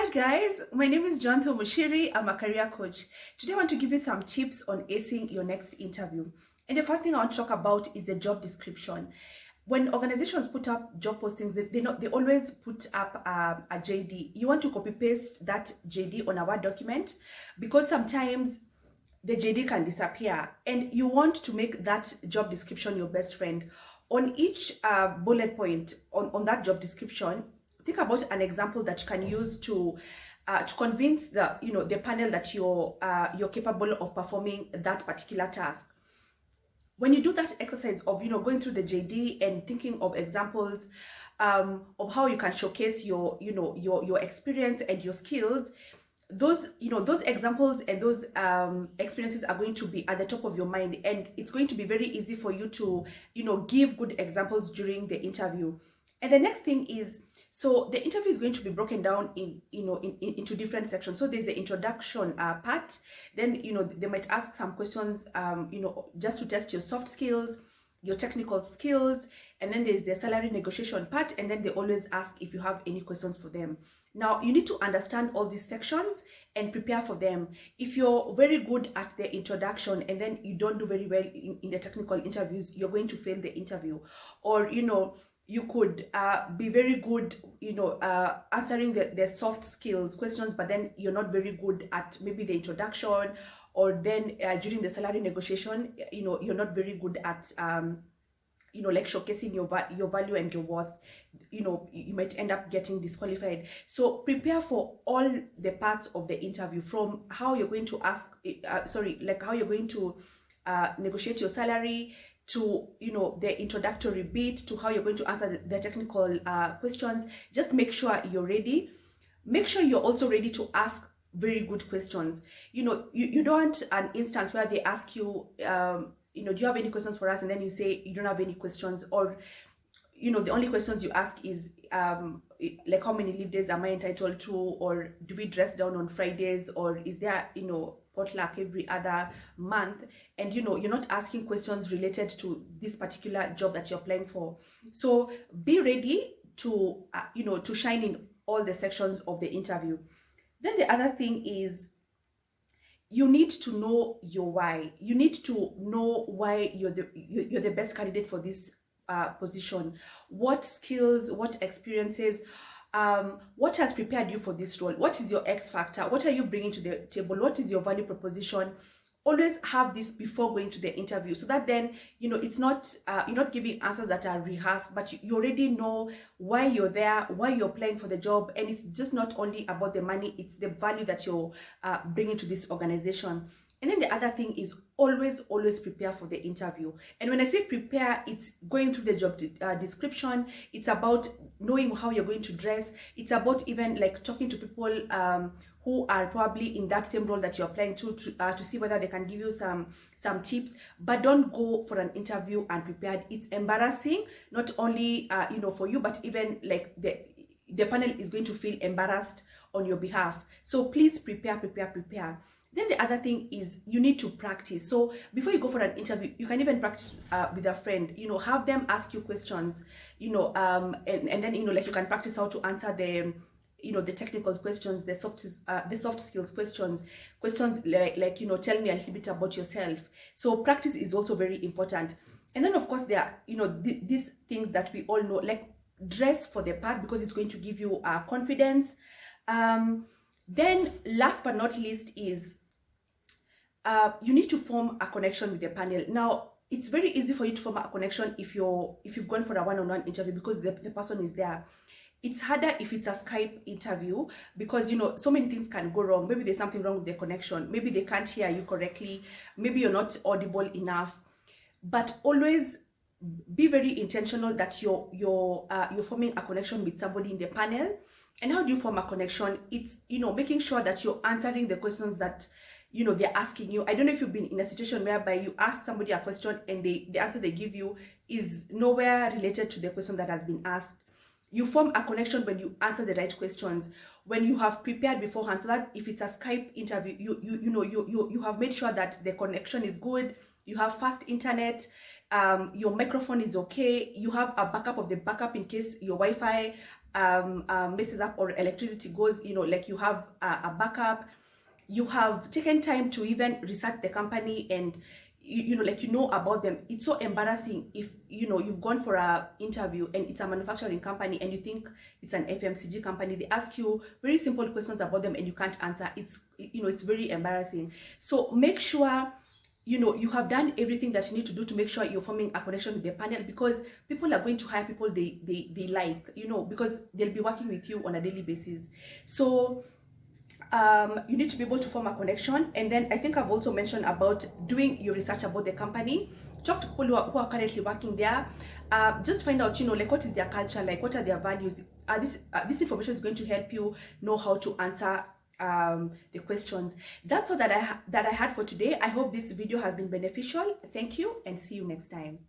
Hi guys, my name is Jonathan Mushiri. I'm a career coach. Today I want to give you some tips on acing your next interview. And the first thing I want to talk about is the job description. When organizations put up job postings, they always put up a JD. You want to copy paste that JD on a Word document because sometimes the JD can disappear and you want to make that job description your best friend. On each bullet point on that job description, think about an example that you can use to convince the panel that you're capable of performing that particular task. When you do that exercise of going through the JD and thinking of examples of how you can showcase your experience and your skills, those examples and those experiences are going to be at the top of your mind, and it's going to be very easy for you to give good examples during the interview. And the next thing is, so the interview is going to be broken down into different sections. So there's the introduction part, then they might ask some questions just to test your soft skills, your technical skills, and then there's the salary negotiation part, and then they always ask if you have any questions for them. Now you need to understand all these sections and prepare for them. If you're very good at the introduction and then you don't do very well in the technical interviews, you're going to fail the interview. Or you could be very good answering the soft skills questions, but then you're not very good at maybe the introduction, or then during the salary negotiation you're not very good at like showcasing your value and your worth. You might end up getting disqualified. So prepare for all the parts of the interview, from how you're going to ask how you're going to negotiate your salary, to the introductory bit, to how you're going to answer the technical questions. Just make sure you're ready. Make sure you're also ready to ask very good questions. You don't want an instance where they ask you do you have any questions for us, and then you say you don't have any questions, or the only questions you ask is like how many leave days am I entitled to, or do we dress down on Fridays, or is there potluck every other month, and you're not asking questions related to this particular job that you're applying for. So be ready to to shine in all the sections of the interview. Then the other thing is, you need to know your why. You need to know why you're the best candidate for this position. What skills, what experiences, what has prepared you for this role? What is your X factor? What are you bringing to the table? What is your value proposition? Always have this before going to the interview, so that then it's not you're not giving answers that are rehearsed, but you already know why you're there, why you're applying for the job. And it's just not only about the money, it's the value that you're bringing to this organization. And then the other thing is, always prepare for the interview. And when I say prepare, it's going through the job description. It's about knowing how you're going to dress. It's about even like talking to people who are probably in that same role that you're applying to see whether they can give you some tips. But don't go for an interview unprepared. It's embarrassing, not only for you, but even like the panel is going to feel embarrassed on your behalf. So please prepare. Then the other thing is, you need to practice. So before you go for an interview, you can even practice with a friend. Have them ask you questions, and then like you can practice how to answer the technical questions, the soft skills questions like tell me a little bit about yourself. So practice is also very important. And then of course there are these things that we all know, like dress for the part, because it's going to give you confidence. Then last but not least is you need to form a connection with the panel. Now it's very easy for you to form a connection if you've gone for a one-on-one interview, because the person is there. It's harder if it's a Skype interview, because so many things can go wrong. Maybe there's something wrong with the connection, maybe they can't hear you correctly, maybe you're not audible enough. But always be very intentional that you're forming a connection with somebody in the panel. And how do you form a connection? It's making sure that you're answering the questions that they're asking you. I don't know if you've been in a situation whereby you ask somebody a question and the answer they give you is nowhere related to the question that has been asked. You form a connection when you answer the right questions, when you have prepared beforehand, so that if it's a Skype interview, you have made sure that the connection is good, you have fast internet, your microphone is okay, you have a backup of the backup in case your Wi-Fi messes up or electricity goes, you know, like you have a backup. You have taken time to even research the company and you know, like, you know about them. It's so embarrassing if, you know, you've gone for a interview and it's a manufacturing company and you think it's an FMCG company. They ask you very simple questions about them and you can't answer. It's, you know, it's very embarrassing. So make sure, you know, you have done everything that you need to do to make sure you're forming a connection with the panel, because people are going to hire people they like, you know, because they'll be working with you on a daily basis. So you need to be able to form a connection. And then I think I've also mentioned about doing your research about the company. Talk to people who are currently working there. Just find out, you know, like, what is their culture, like, what are their values. This information is going to help you know how to answer the questions. That's all that I had for today. I hope this video has been beneficial. Thank you and see you next time.